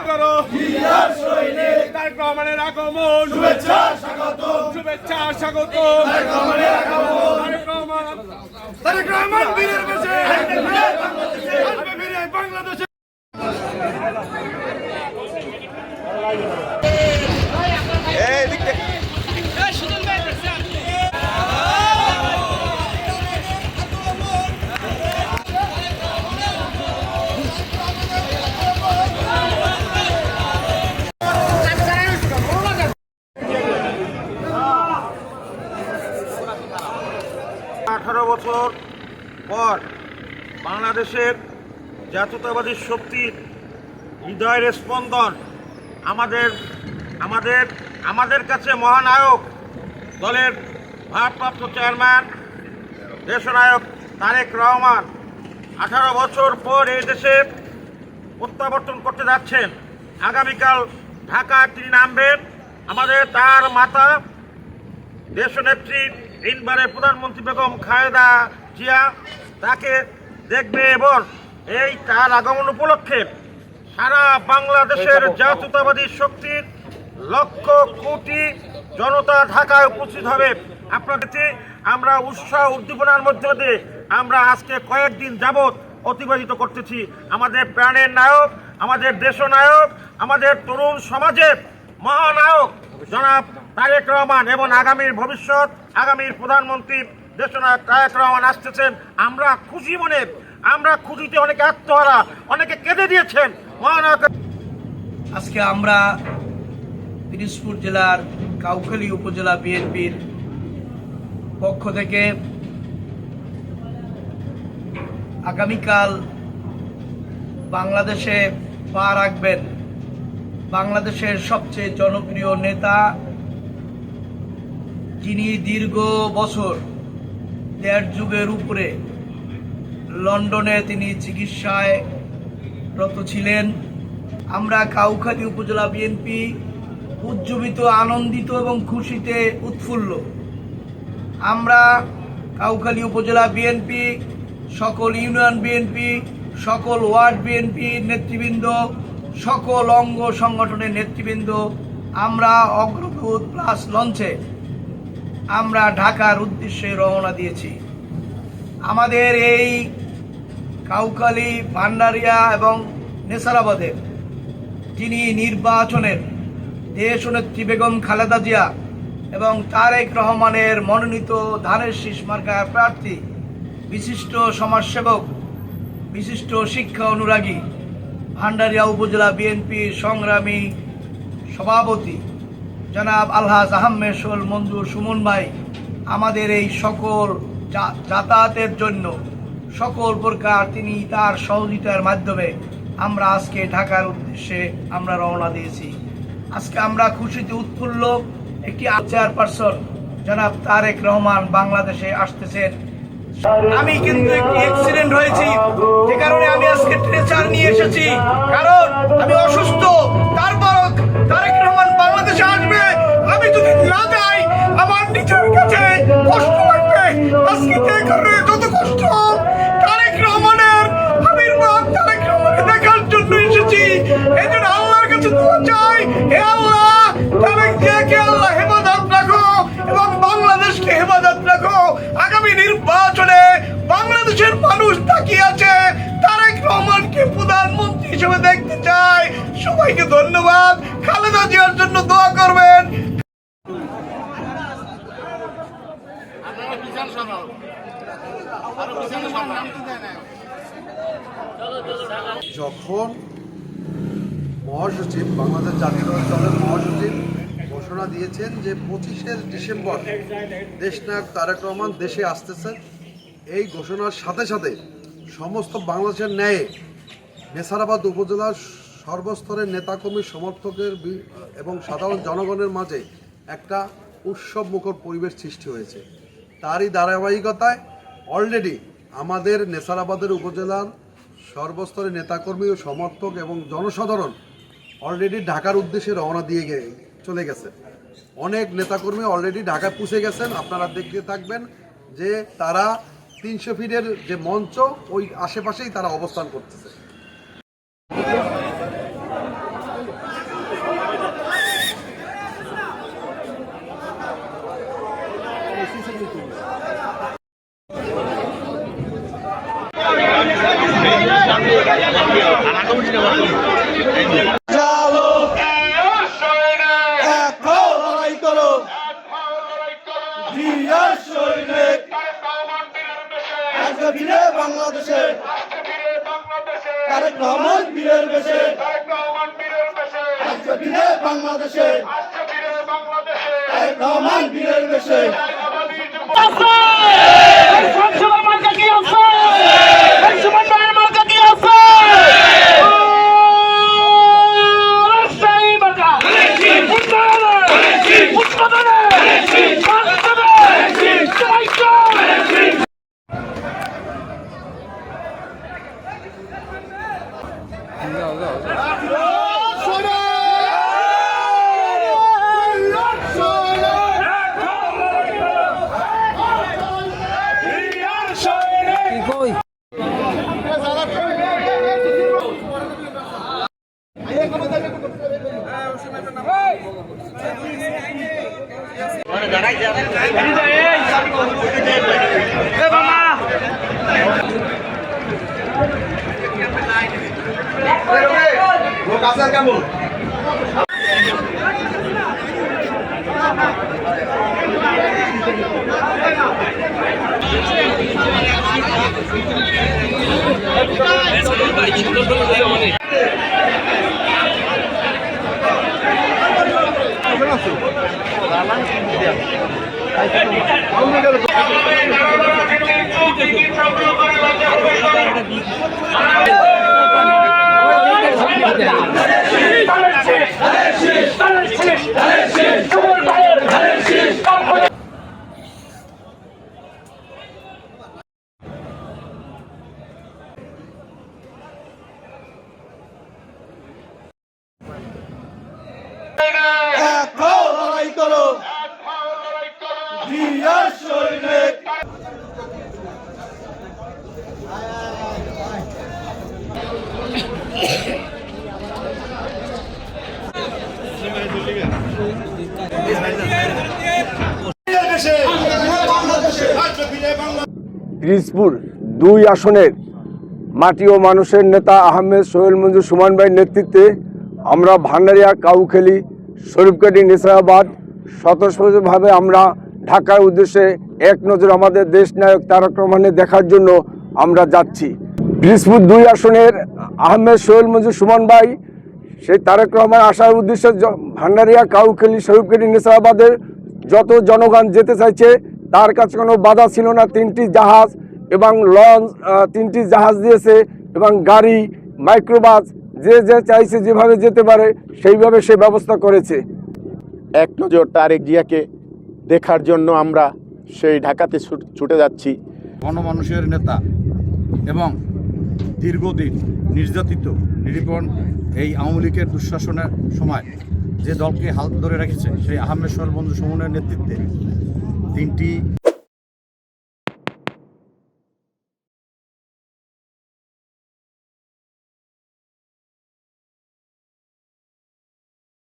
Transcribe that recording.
করো তারেক রহমানের আগমন শুভেচ্ছা স্বাগত তারেক রহমান বীরের বেশে বাংলাদেশে বছর পর বাংলাদেশের জাতীয়তাবাদী শক্তির হৃদয়ের স্পন্দন আমাদের কাছে মহানায়ক দলের ভারপ্রাপ্ত চেয়ারম্যান দেশনায়ক তারেক রহমান 18 বছর পর এই দেশে প্রত্যাবর্তন করতে যাচ্ছেন। আগামীকাল ঢাকায় তিনি নামবেন। আমাদের তার মাতা দেশনেত্রী তিনবারের প্রধানমন্ত্রী বেগম খালেদা জিয়া তাকে দেখবে এবং এই তার আগমন উপলক্ষে সারা বাংলাদেশের জাতীয়তাবাদী শক্তির লক্ষ কোটি জনতা ঢাকায় উপস্থিত হবে। আপনাদের আমরা উৎসাহ উদ্দীপনার মধ্যে দিয়ে আমরা আজকে কয়েকদিন যাবৎ অতিবাহিত করতেছি। আমাদের প্রাণের নায়ক, আমাদের দেশনায়ক, আমাদের তরুণ সমাজের মহানায়ক জনাব তারেক রহমান এবং আগামীর ভবিষ্যৎ আগামীর প্রধানমন্ত্রী দেশনায়ক তারেক রহমান আসতেছেন। আমরা খুশি মনে, আমরা খুশিতে অনেকে আত্মহারা, অনেকে কেঁদে দিয়েছেন মহানায়ক। আজকে আমরা পিরোজপুর জেলার কাউখালী উপজেলা বিএনপির পক্ষ থেকে আগামীকাল বাংলাদেশে পা রাখবেন বাংলাদেশের সবচেয়ে জনপ্রিয় নেতা, যিনি দীর্ঘ বছর 1.5 যুগের উপরে লন্ডনে তিনি চিকিৎসায় রত ছিলেন। আমরা কাউখালী উপজেলা বিএনপি উজ্জীবিত, আনন্দিত এবং খুশিতে উৎফুল্ল। আমরা কাউখালী উপজেলা বিএনপি, সকল ইউনিয়ন বিএনপি, সকল ওয়ার্ড বিএনপি নেতৃবৃন্দ, সকল অঙ্গ সংগঠনের নেতৃবৃন্দ, আমরা অগ্রদূত প্লাস লঞ্চে আমরা ঢাকার উদ্দেশ্যে রওনা দিয়েছি। আমাদের এই কাউখালী, ভান্ডারিয়া এবং নেসারাবাদের যিনি নির্বাচনের দেশনেত্রী বেগম খালেদা জিয়া এবং তারেক রহমানের মনোনীত ধানের শীষ মার্কার প্রার্থী, বিশিষ্ট সমাজসেবক, বিশিষ্ট শিক্ষা অনুরাগী, ভান্ডারিয়া উপজেলা বিএনপির সংগ্রামী সভাপতি জনাব আলহাজ আহমেদ সোহেল মঞ্জুর সুমন ভাই আমাদের এই সকল যাতায়াতের জন্য সকল প্রকার তিনি তার সহযোগিতার মাধ্যমে আমরা আজকে ঢাকার উদ্দেশ্যে আমরা রওনা দিয়েছি। আজকে আমরা খুশিতে উৎফুল্ল। একটি চেয়ারপারসন জনাব তারেক রহমান বাংলাদেশে আসতেছেন। আমি কিন্তু একটি অ্যাক্সিডেন্ট হয়েছি, যে কারণে আমি আজকে ট্রেচার নিয়ে এসেছি, কারণ আমি অসুস্থ। তারপরও তারেক রহমান বাংলাদেশে আসবে, আমি যদি না যাই আমার নিজের কাছে কষ্ট লাগবে। আজকে যত কষ্ট তারেক রহমানের আবির্ভাব, তারেক রহমানকে দেখার জন্য এসেছি। এই জন্য আল্লাহর কাছে দোয়া চাই, হে আল্লাহ তারেক জিয়াকে আল্লাহ হেফাজত রাখো এবং বাংলাদেশকে হেফাজত রাখো। আগামী নির্বাচনে বাংলাদেশের মানুষ তাকিয়ে আছে, তারেক রহমানকে প্রধানমন্ত্রী হিসেবে দেখতে চায়। সবাইকে ধন্যবাদ। খালেদা জিয়ার জন্য দোয়া করবেন। যখন মহাসচিব, বাংলাদেশ জাতীয়তাবাদী দলের মহাসচিব ঘোষণা দিয়েছেন যে 25শে ডিসেম্বর দেশনায়ক তারেক রহমান দেশে আসতেছেন, এই ঘোষণার সাথে সাথে সমস্ত বাংলাদেশের ন্যায় নেসারাবাদ উপজেলার সর্বস্তরের নেতাকর্মী, সমর্থকের এবং সাধারণ জনগণের মাঝে একটা উৎসবমুখর পরিবেশ সৃষ্টি হয়েছে। তারই ধারাবাহিকতায় অলরেডি আমাদের নেসারাবাদের উপজেলার সর্বস্তরের নেতাকর্মী ও সমর্থক এবং জনসাধারণ অলরেডি ঢাকার উদ্দেশ্যে রওনা দিয়ে চলে গেছে। অনেক নেতাকর্মী অলরেডি ঢাকায় পৌঁছে গেছেন। আপনারা দেখতে থাকবেন যে তারা 300 ফিটের যে মঞ্চ, ওই আশেপাশেই তারা অবস্থান করতেছে। বেশে তারেক রহমান বীরের বেশে আসছে ফিরে বাংলাদেশে আসছে ফিরে বাংলাদেশে তারেক রহমান বীরের বেশে লড়াই করো জিয়ার সৈনিক পিরোজপুর 2 আসনের মাটি ও মানুষের নেতা আহমেদ সোহেল মঞ্জুর সুমন ভাইয়ের নেতৃত্বে আমরা ভান্ডারিয়া, কাউখালী, শরীফকাঠি, নেছারাবাদ স্বতঃস্ফূর্তভাবে আমরা ঢাকার উদ্দেশ্যে এক নজর আমাদের দেশ নায়ক তারেক রহমানের দেখার জন্য আমরা যাচ্ছি। পিরোজপুর 2 আসনের আহমেদ সোহেল মঞ্জুর সুমন ভাই সেই তারেক রহমান আসার উদ্দেশ্যে ভান্ডারিয়া, কাউখালী, শরীফকাঠি, নেছারাবাদের যত জনগণ যেতে চাইছে তার কাছে কোনো বাধা ছিল না। 3টি জাহাজ এবং লঞ্চ 3টি জাহাজ দিয়েছে এবং গাড়ি, মাইক্রোবাস যে যে চাইছে যেভাবে যেতে পারে সেইভাবে সে ব্যবস্থা করেছে। এক নজর তারেক জিয়াকে দেখার জন্য আমরা সেই ঢাকাতে ছুটে যাচ্ছি। গণমানুষের নেতা এবং দীর্ঘদিন নির্যাতিত নিরীপণ এই আওয়ামী লীগের দুঃশাসনের সময় যে দলকে হাল ধরে রেখেছে সেই আহমেদ সোহেল মঞ্জুর সুমনের নেতৃত্বে 3টি